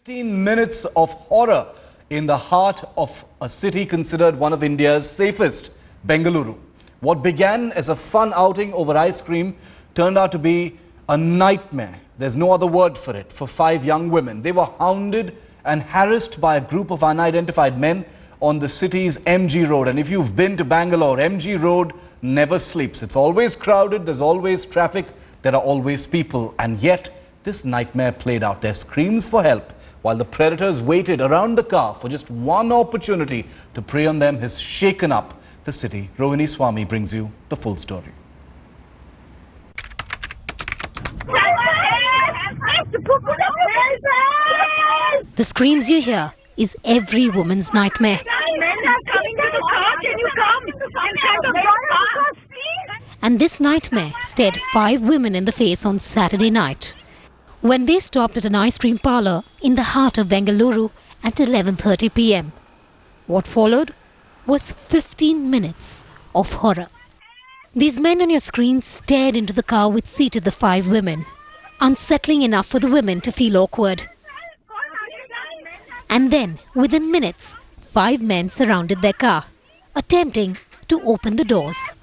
15 minutes of horror in the heart of a city considered one of India's safest, Bengaluru. What began as a fun outing over ice cream turned out to be a nightmare. There's no other word for it, for 5 young women. They were hounded and harassed by a group of unidentified men on the city's MG Road. And if you've been to Bangalore, MG Road never sleeps. It's always crowded, there's always traffic, there are always people. And yet, this nightmare played out. Their screams for help, while the predators waited around the car for just one opportunity to prey on them, has shaken up the city. Rohini Swami brings you the full story. The screams you hear is every woman's nightmare. And this nightmare stared 5 women in the face on Saturday night, when they stopped at an ice cream parlour in the heart of Bengaluru at 11:30 PM. What followed was 15 minutes of horror. These men on your screen stared into the car which seated the 5 women, unsettling enough for the women to feel awkward. And then, within minutes, 5 men surrounded their car, attempting to open the doors.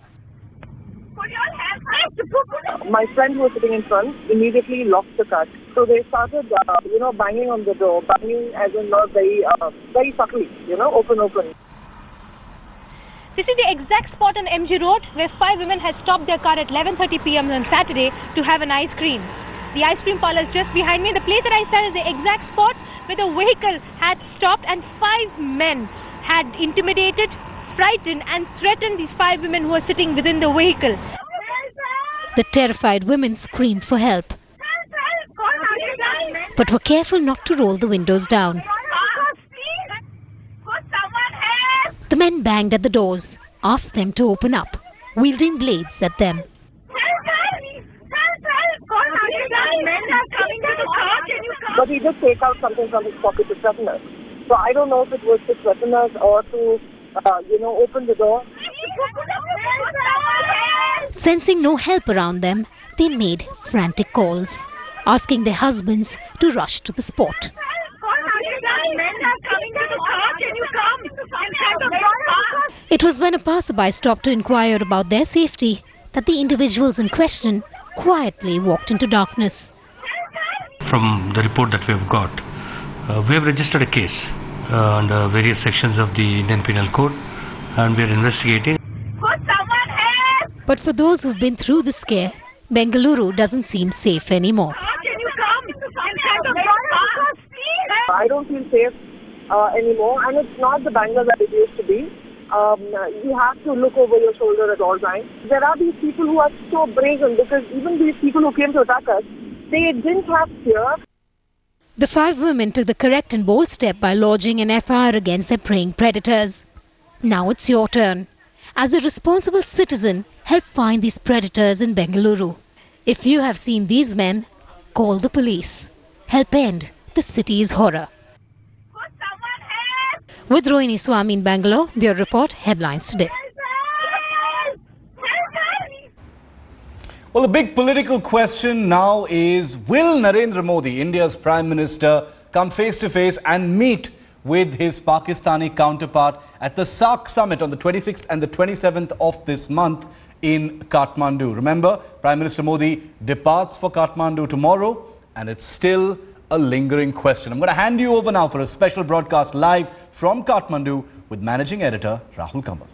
My friend who was sitting in front immediately locked the car. So they started, banging on the door, banging as in not very subtly, open. This is the exact spot on MG Road where 5 women had stopped their car at 11:30 PM on Saturday to have an ice cream. The ice cream parlour is just behind me. The place that I stand is the exact spot where the vehicle had stopped and 5 men had intimidated, frightened and threatened these 5 women who were sitting within the vehicle. The terrified women screamed for help, but were careful not to roll the windows down. The men banged at the doors, asked them to open up, wielding blades at them. But he did take out something from his pocket to threaten us. So I don't know if it was to threaten us or to, open the door. Sensing no help around them, they made frantic calls, asking their husbands to rush to the spot. It was when a passerby stopped to inquire about their safety that the individuals in question quietly walked into darkness. From the report that we have got, we have registered a case under various sections of the Indian Penal Code, and we are investigating. But for those who've been through the scare, Bengaluru doesn't seem safe anymore. I don't feel safe anymore, and it's not the Bangalore that it used to be. You have to look over your shoulder at all times. There are these people who are so brazen, because even these people who came to attack us, they didn't have fear. The 5 women took the correct and bold step by lodging an FIR against their preying predators. Now it's your turn. As a responsible citizen, help find these predators in Bengaluru. If you have seen these men, call the police. Help end the city's horror. With Rohini Swami in Bangalore, Bureau Report, Headlines Today. Well, the big political question now is, will Narendra Modi, India's Prime Minister, come face to face and meet with his Pakistani counterpart at the SAARC summit on the 26th and the 27th of this month in Kathmandu? Remember, Prime Minister Modi departs for Kathmandu tomorrow, and it's still a lingering question. I'm going to hand you over now for a special broadcast live from Kathmandu with Managing Editor Rahul Kamal.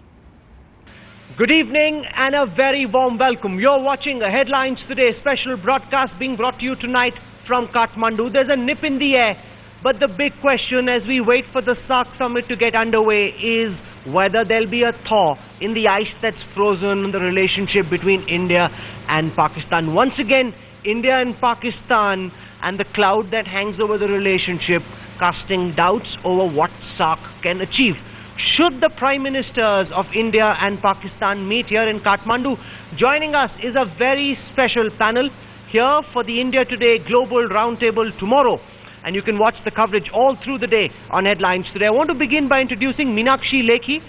Good evening and a very warm welcome. You're watching a Headlines Today special broadcast being brought to you tonight from Kathmandu. There's a nip in the air, but the big question as we wait for the SAARC summit to get underway is whether there'll be a thaw in the ice that's frozen in the relationship between India and Pakistan. Once again, India and Pakistan and the cloud that hangs over the relationship, casting doubts over what SAARC can achieve. Should the Prime Ministers of India and Pakistan meet here in Kathmandu? Joining us is a very special panel here for the India Today Global Roundtable tomorrow. And you can watch the coverage all through the day on Headlines Today. I want to begin by introducing Meenakshi Lekhi,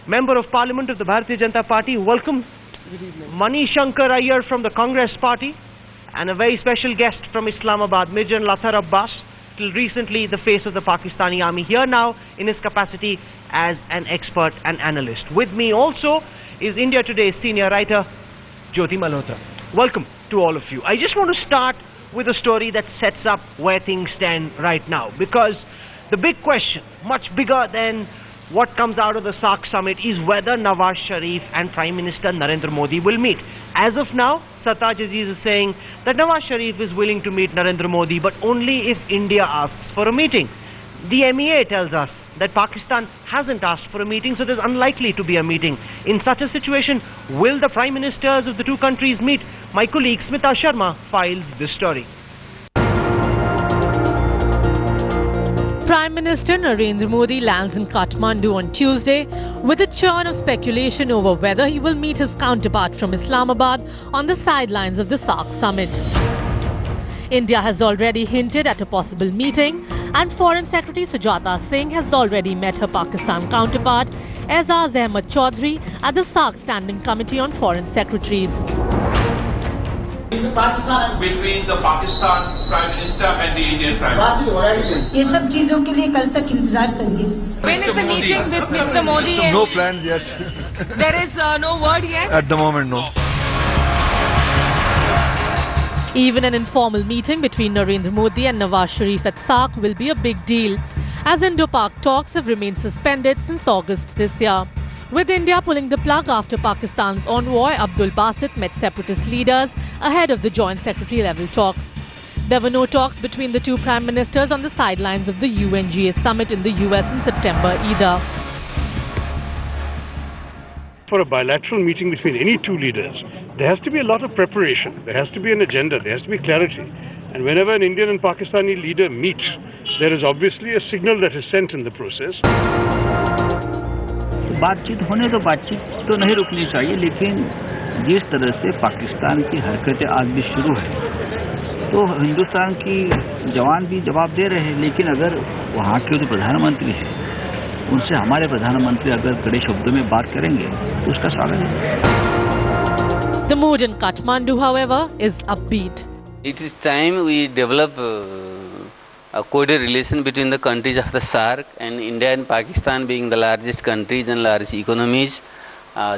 Member of Parliament of the Bharatiya Janata Party. Welcome. Good evening. Mani Shankar Iyer from the Congress Party. and a very special guest from Islamabad, Major Lathar Abbas, till recently the face of the Pakistani army, here now in his capacity as an expert and analyst. With me also is India Today's senior writer, Jyoti Malhotra. Welcome to all of you. I just want to start with a story that sets up where things stand right now, because the big question, much bigger than what comes out of the SAARC summit, is whether Nawaz Sharif and Prime Minister Narendra Modi will meet. As of now, Sartaj Aziz is saying that Nawaz Sharif is willing to meet Narendra Modi, but only if India asks for a meeting. The MEA tells us that Pakistan hasn't asked for a meeting, so there's unlikely to be a meeting. In such a situation, will the Prime Ministers of the two countries meet? My colleague Smita Sharma files this story. Prime Minister Narendra Modi lands in Kathmandu on Tuesday with a churn of speculation over whether he will meet his counterpart from Islamabad on the sidelines of the SAARC summit. India has already hinted at a possible meeting, and Foreign Secretary Sujata Singh has already met her Pakistan counterpart, Aizaz Ahmad Chaudhry, at the SAARC Standing Committee on Foreign Secretaries. Between the Pakistan Prime Minister and the Indian Prime Minister. ये सब चीजों के लिए कल तक इंतजार करिए. When is the meeting with Mr. Modi? No plans yet. There is no word yet? At the moment, no. Even an informal meeting between Narendra Modi and Nawaz Sharif at SAARC will be a big deal, as Indo-Pak talks have remained suspended since August this year, with India pulling the plug after Pakistan's envoy Abdul Basit met separatist leaders ahead of the joint secretary-level talks. There were no talks between the two prime ministers on the sidelines of the UNGA summit in the US in September either. For a bilateral meeting between any two leaders, there has to be a lot of preparation, there has to be an agenda, there has to be clarity. And whenever an Indian and Pakistani leader meet, there is obviously a signal that is sent in the process. बातचीत होने तो बातचीत तो नहीं रुकनी चाहिए, लेकिन जिस तरह से पाकिस्तान की हरकतें आज भी शुरू है, तो हिंदुस्तान की जवान भी जवाब दे रहे हैं, लेकिन अगर वहाँ के जो प्रधानमंत्री हैं, उनसे हमारे प्रधानमंत्री अगर कड़े शब्दों में बात करेंगे, तो उसका स्वागत है. The mood in Kathmandu, however, is upbeat. It is time we develop a coded relation between the countries of the SAARC, and India and Pakistan being the largest countries and large economies,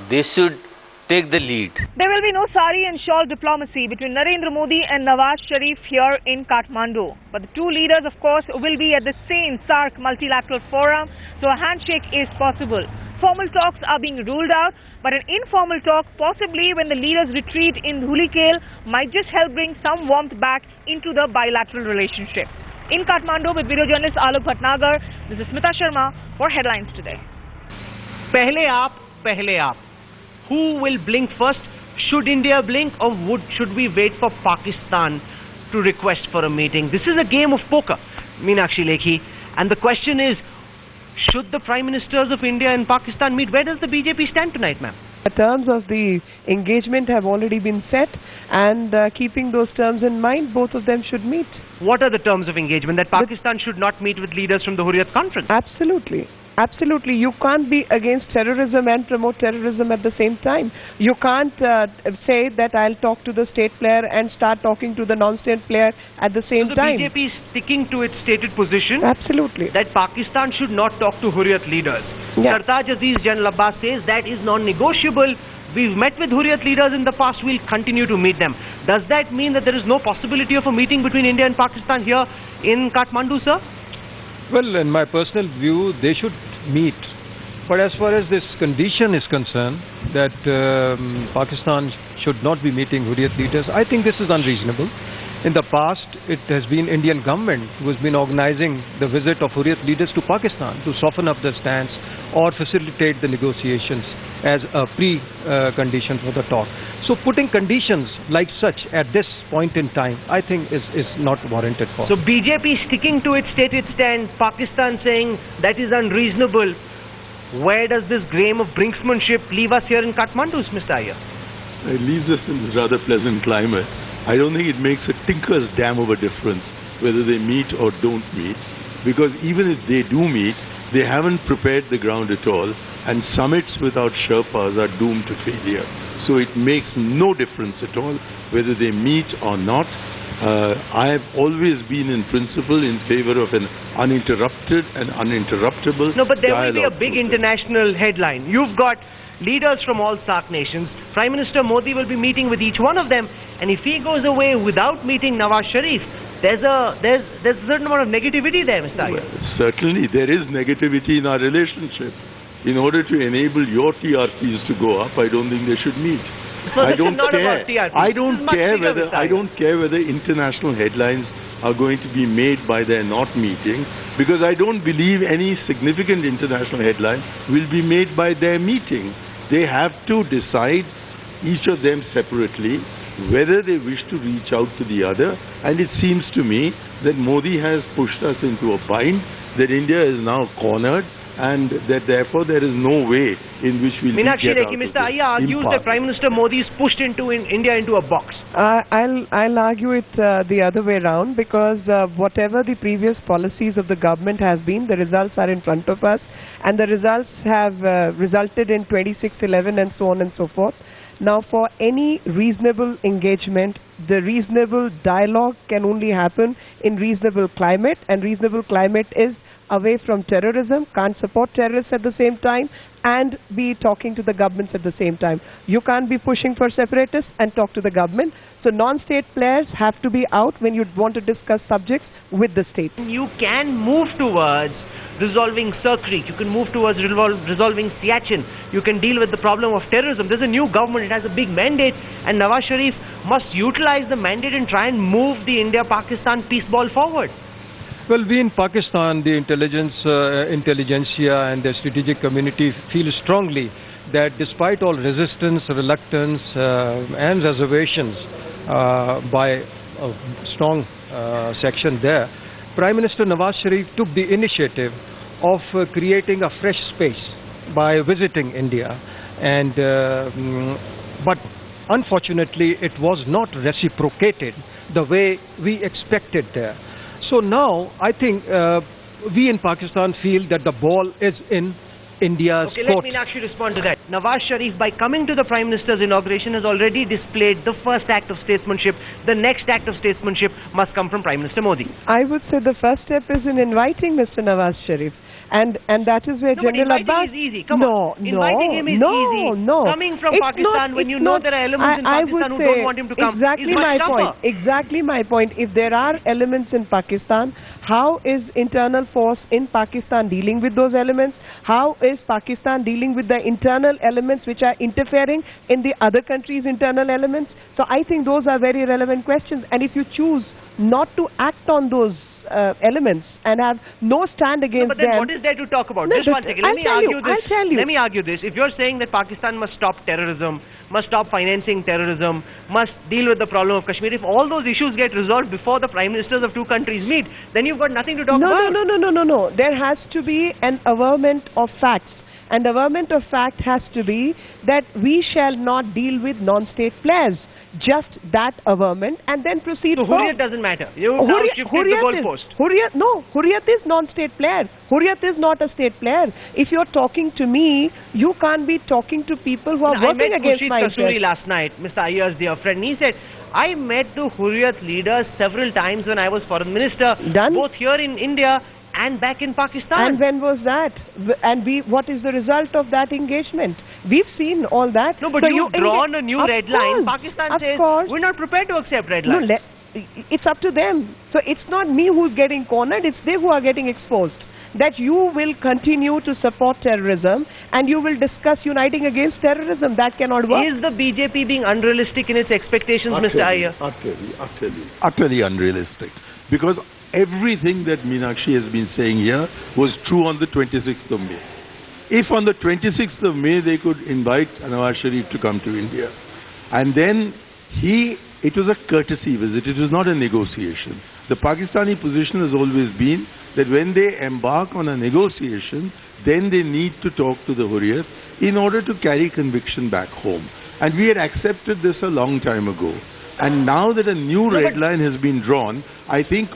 they should take the lead. There will be no sari and shawl diplomacy between Narendra Modi and Nawaz Sharif here in Kathmandu. But the two leaders, of course, will be at the same SAARC multilateral forum, so a handshake is possible. Formal talks are being ruled out, but an informal talk, possibly when the leaders retreat in Dhulikhel, might just help bring some warmth back into the bilateral relationship. In Kathmandu with video journalist Alok Bhatnagar, this is Smita Sharma for Headlines Today. Pehle aap. Who will blink first? Should India blink, or should we wait for Pakistan to request for a meeting? This is a game of poker, Meenakshi Lekhi. And the question is, should the Prime Ministers of India and Pakistan meet? Where does the BJP stand tonight, ma'am? The terms of the engagement have already been set, and keeping those terms in mind, both of them should meet. What are the terms of engagement? That Pakistan should not meet with leaders from the Hurriyat conference? Absolutely. Absolutely. You can't be against terrorism and promote terrorism at the same time. You can't say that I'll talk to the state player and start talking to the non-state player at the same time. So the BJP is sticking to its stated position. Absolutely. That Pakistan should not talk to Hurriyat leaders. Yeah. Sartaj Aziz General Abbas says that is non-negotiable. We've met with Hurriyat leaders in the past, we'll continue to meet them. Does that mean that there is no possibility of a meeting between India and Pakistan here in Kathmandu, sir? Well, in my personal view, they should meet. But as far as this condition is concerned, that Pakistan should not be meeting Hurriyat leaders, I think this is unreasonable. In the past, it has been Indian government who has been organizing the visit of Hurriyat leaders to Pakistan to soften up the stance or facilitate the negotiations as a pre-condition for the talk. So putting conditions like such at this point in time, I think is not warranted for. So BJP sticking to its stated stand, Pakistan saying that is unreasonable. Where does this game of brinksmanship leave us here in Kathmandu, Mr. Iyer? It leaves us in this rather pleasant climate. I don't think it makes a tinker's damn of a difference whether they meet or don't meet, because even if they do meet, they haven't prepared the ground at all, and summits without Sherpas are doomed to failure. So it makes no difference at all whether they meet or not. I have always been in principle in favor of an uninterrupted and uninterruptible No, but there will be a dialogue big process. international headline. You've got leaders from all SAARC nations. Prime Minister Modi will be meeting with each one of them, and if he goes away without meeting Nawaz Sharif, there's a certain amount of negativity there, Mr. Iyer. Well, certainly there is negativity in our relationship. In order to enable your TRPs to go up, I don't think they should meet. So I this don't is not care. about TRPs. I This don't is much care bigger, whether Mr. Iyer. I don't care whether international headlines are going to be made by their not meeting, because I don't believe any significant international headline will be made by their meeting. They have to decide, each of them separately, whether they wish to reach out to the other, and it seems to me that Modi has pushed us into a bind, that India is now cornered, and that therefore there is no way in which we will Meenakshi get out Lekhi, of Mr. Iyer argues impasse. that Prime Minister Modi is pushed into India into a box. I'll argue it the other way around, because whatever the previous policies of the government has been, the results are in front of us, and the results have resulted in 2611 and so on and so forth. Now, for any reasonable engagement, the reasonable dialogue can only happen in reasonable climate, and reasonable climate is away from terrorism, can't support terrorists at the same time, and be talking to the governments at the same time. You can't be pushing for separatists and talk to the government. So non-state players have to be out when you want to discuss subjects with the state. You can move towards resolving SAARC. You can move towards resolving Siachen. You can deal with the problem of terrorism. There's a new government. It has a big mandate, and Nawaz Sharif must utilize the mandate and try and move the India-Pakistan peace ball forward. Well, we in Pakistan, the intelligentsia and the strategic community feel strongly that despite all resistance, reluctance and reservations by a strong section there, Prime Minister Nawaz Sharif took the initiative of creating a fresh space by visiting India, and but unfortunately it was not reciprocated the way we expected there. So now I think we in Pakistan feel that the ball is in India's Okay, court. let me actually respond to that. Nawaz Sharif, by coming to the Prime Minister's inauguration, has already displayed the first act of statesmanship. The next act of statesmanship must come from Prime Minister Modi. I would say the first step is in inviting Mr. Nawaz Sharif. And that is where General Inviting Abbas... is easy. Come on. Inviting him is easy. Coming from It's Pakistan, not, when you it's know not, there are elements in I Pakistan would who don't want him to come, exactly is much my tougher. point. Exactly my point. If there are elements in Pakistan, how is internal force in Pakistan dealing with those elements? How is Pakistan dealing with the internal elements which are interfering in the other countries' internal elements? So I think those are very relevant questions. And if you choose not to act on those elements and have no stand against But then them... what is there to talk about? No, Just one second. Let me argue this. I'll tell you. Let me argue this. If you're saying that Pakistan must stop terrorism, must stop financing terrorism, must deal with the problem of Kashmir, if all those issues get resolved before the Prime Ministers of two countries meet, then you've got nothing to talk about. No. There has to be an averment of facts. And the averment of fact has to be that we shall not deal with non-state players. Just that averment, and then proceed So Hurriyat doesn't matter. You now shifted the goalpost. Hurriyat is non-state player. Hurriyat is not a state player. If you're talking to me, you can't be talking to people who are working against my I met Khurshid Kasuri interests. last night, Mr. Iyer's dear friend. He said, I met the Hurriyat leaders several times when I was foreign minister, both here in India and back in Pakistan. And when was that? And what is the result of that engagement? We've seen all that. No, but you've drawn a new red line. Pakistan says, we're not prepared to accept red lines. No, it's up to them. So it's not me who's getting cornered, it's they who are getting exposed. That you will continue to support terrorism and you will discuss uniting against terrorism. That cannot work. Is the BJP being unrealistic in its expectations, Mr. Iyer? Utterly unrealistic. Because everything that Meenakshi has been saying here was true on the 26th of May. If on the 26th of May they could invite Nawaz Sharif to come to India, and then it was a courtesy visit, it was not a negotiation. The Pakistani position has always been that when they embark on a negotiation, then they need to talk to the Hurriyat in order to carry conviction back home. And we had accepted this a long time ago. And now that a new red line has been drawn, I think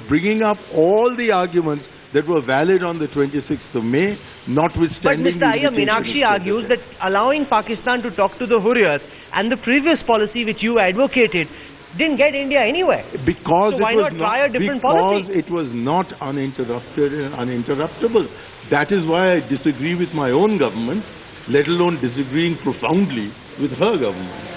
bringing up all the arguments that were valid on the 26th of May, notwithstanding... But Mr. Iyer, Meenakshi argues that allowing Pakistan to talk to the Hurriyat and the previous policy which you advocated didn't get India anywhere. Because so why not try a different policy? Because it was not uninterrupted and uninterruptible. That is why I disagree with my own government, let alone disagreeing profoundly with her government.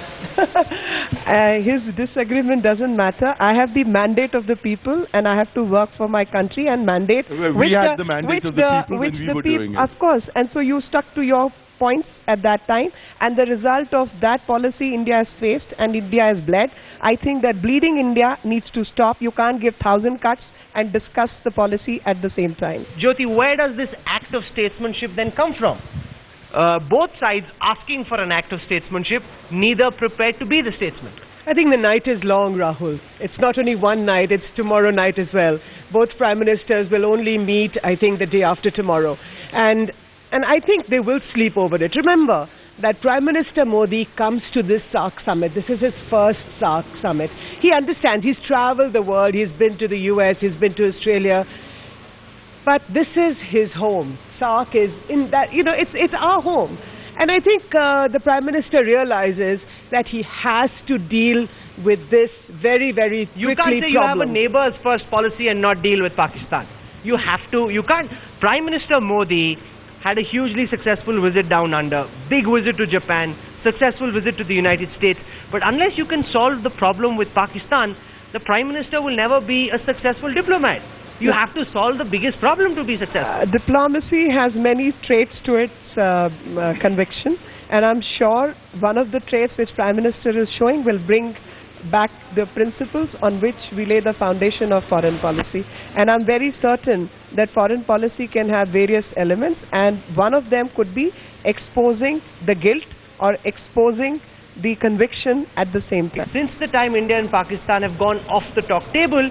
His disagreement doesn't matter. I have the mandate of the people and I have to work for my country and mandate. We had the mandate of the people when we were doing it. Of course. And so you stuck to your points at that time, and the result of that policy India has faced and India has bled. I think that bleeding India needs to stop. You can't give 1,000 cuts and discuss the policy at the same time. Jyoti, where does this act of statesmanship then come from? Both sides asking for an act of statesmanship, neither prepared to be the statesman. I think the night is long, Rahul. It's not only one night, it's tomorrow night as well. Both prime ministers will only meet, I think, the day after tomorrow. And I think they will sleep over it. Remember that Prime Minister Modi comes to this SAARC summit. This is his first SAARC summit. He understands. He's traveled the world. He's been to the US. He's been to Australia. But this is his home. SAARC is in that, you know, it's our home. And I think the Prime Minister realizes that he has to deal with this very, very quickly. You can't say you have a neighbor's first policy and not deal with Pakistan. You have to. You can't. Prime Minister Modi had a hugely successful visit down under, big visit to Japan, successful visit to the United States. But unless you can solve the problem with Pakistan, the Prime Minister will never be a successful diplomat. You have to solve the biggest problem to be successful. Diplomacy has many traits to its conviction, and I'm sure one of the traits which Prime Minister is showing will bring back the principles on which we lay the foundation of foreign policy. And I'm very certain that foreign policy can have various elements, and one of them could be exposing the guilt or exposing the conviction at the same time. Since the time India and Pakistan have gone off the talk table,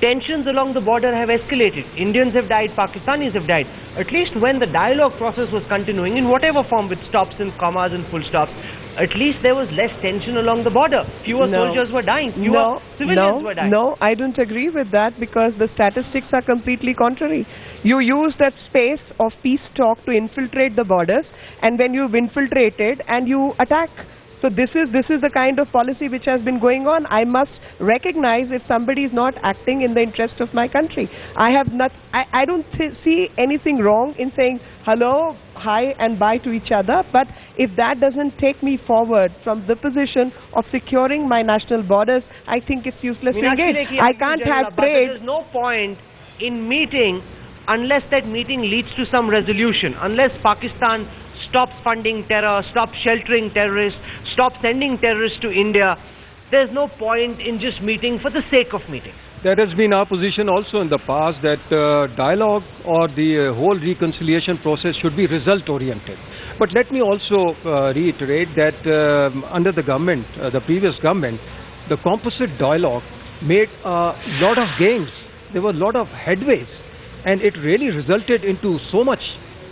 tensions along the border have escalated. Indians have died, Pakistanis have died. At least when the dialogue process was continuing in whatever form, with stops and commas and full stops, at least there was less tension along the border. Fewer soldiers were dying, fewer civilians were dying. No, I don't agree with that, because the statistics are completely contrary. You use that space of peace talk to infiltrate the borders, and when you've infiltrated and you attack. So this is the kind of policy which has been going on. I must recognize if somebody is not acting in the interest of my country. I don't see anything wrong in saying hello, hi and bye to each other, but if that doesn't take me forward from the position of securing my national borders, I think it's useless to engage. I can't have trade. There's no point in meeting unless that meeting leads to some resolution, unless Pakistan stops funding terror, stops sheltering terrorists, stops sending terrorists to India. There's no point in just meeting for the sake of meeting. That has been our position also in the past, that dialogue or the whole reconciliation process should be result-oriented. But let me also reiterate that under the government, the previous government, the composite dialogue made a lot of gains. There were a lot of headways, and it really resulted into so much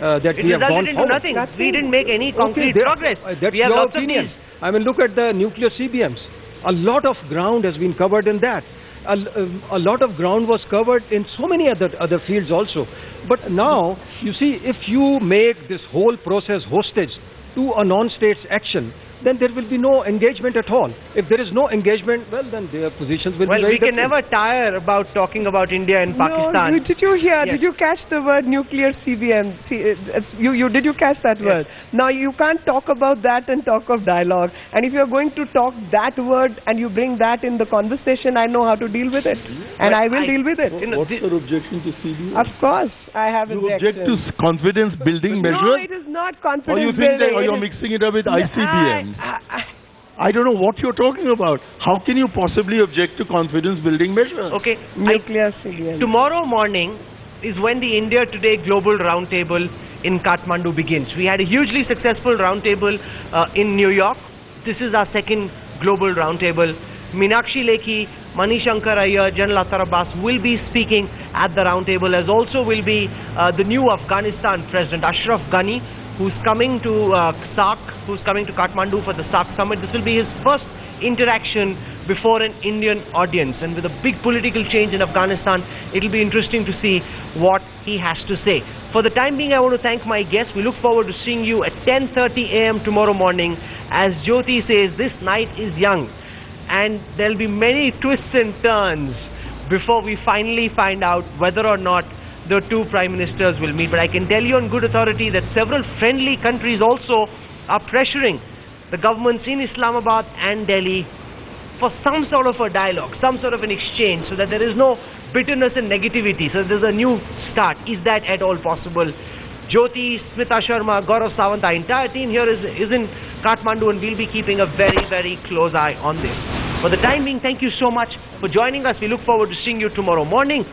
that we have gone forward. Nothing. We didn't make any concrete progress. That's your opinion. I mean, look at the nuclear CBMs. A lot of ground has been covered in that. A lot of ground was covered in so many other fields also. But now, you see, if you make this whole process hostage to a non-state's action, then there will be no engagement at all. If there is no engagement, well, then their positions will be very different. We can never tire about talking about India and Pakistan. Did you hear? Yes. Did you catch the word nuclear CBM? Did you catch that word? Now, you can't talk about that and talk of dialogue. And if you're going to talk that word and you bring that in the conversation, I know how to deal with it. And I will deal with it. What's your objection to CBM? Of course, I have an objection. You object to confidence building measures? No, it is not confidence building. Or you think that you're mixing it up with ICBM? I don't know what you're talking about. How can you possibly object to confidence building measures? Okay. Nuclear CBM. Tomorrow morning is when the India Today Global Roundtable in Kathmandu begins. We had a hugely successful roundtable in New York. This is our second global roundtable. Meenakshi Lekhi, Manishankar Iyer, General Atar Abbas will be speaking at the roundtable, as also will be the new Afghanistan President Ashraf Ghani, who's coming to SAARC, who's coming to Kathmandu for the SAARC summit. This will be his first interaction before an Indian audience. And with a big political change in Afghanistan, it'll be interesting to see what he has to say. For the time being, I want to thank my guests. We look forward to seeing you at 10:30 a.m. tomorrow morning. As Jyoti says, this night is young. and there'll be many twists and turns before we finally find out whether or not the two prime ministers will meet. But I can tell you on good authority that several friendly countries also are pressuring the governments in Islamabad and Delhi for some sort of a dialogue, some sort of an exchange, so that there is no bitterness and negativity, so there's a new start. Is that at all possible? Jyoti, Smita Sharma, Gaurav Sawant, our entire team here is in Kathmandu, and we'll be keeping a very, very close eye on this. For the time being, thank you so much for joining us. We look forward to seeing you tomorrow morning.